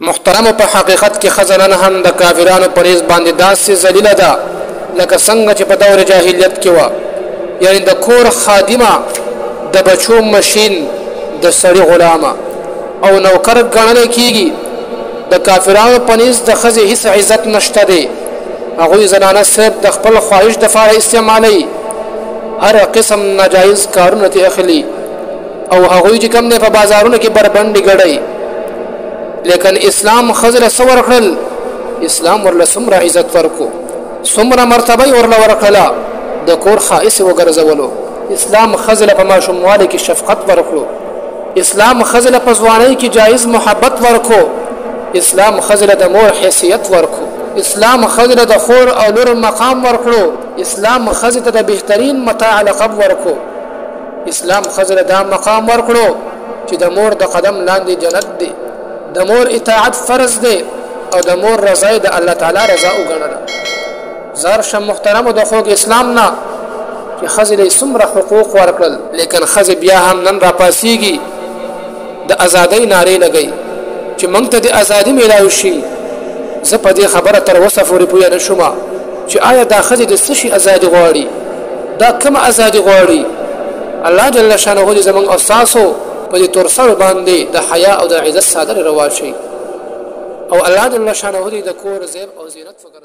محترم په حقیقت کې خزانه هم د کافرانو په نسبت باندې داسې ذلیله ده لکه څنګه چې په دور جاهلیت کې و، یعنی د کور خادمه، د بچو مشین، د سړي غلامه او نوکر ګڼل کېږي. د کافرانو په نسبت د ښځې هیڅ عزت نشته دی. هغوی زنانه صرف د خپل خواهش دپاره استعمالوي، هر قسم ناجایز کارونه ترې اخلي او هغوی چې کوم دی په بازارونو کې بربنډې ګډوي. لیکن اسلام ښځې له څه ورکړل؟ اسلام ورله څومره عزت ورکړو، څومره مرتبه یې ورله ورکړله، د کور خائس یې وګرځولو. اسلام ښځې له په ماشوموالي کې شفقت ورکړو، اسلام ښځې له په ځوانۍ کې جایز محبت ورکړو، اسلام ښځې له د مور حیثیت ورکړو، اسلام ښځې له د خور او لور مقام ورکړو، اسلام ښځې ته د بهترین متاع لقب ورکړو، اسلام ښځې له دا مقام ورکړو چې د مور د قدم لاندې جنت دی، د مور اطاعت فرض دی او د مور رضا د الله تعالی رضا وګڼله. زار شم محترمو د خوږ اسلام نه چې ښځې له څومره حقوق ورکړل، لیکن ښځې بیا هم نن راپاسېږي د ازادۍ نارې لګوي چې موږ ته د ازادي میلاو شي. زه په دې خبره تر اوسه پورې پوه نه شوم چې آیا دا ښځې د څه شي ازادي غواړي، دا کومه ازادي غواړي. الله جل شانه دې زموږ او ستاسو په دې تورسرو باندې د حیا او د عزت څادر رواج شي او الله جل شانه دې د کور زیب او زینت فکر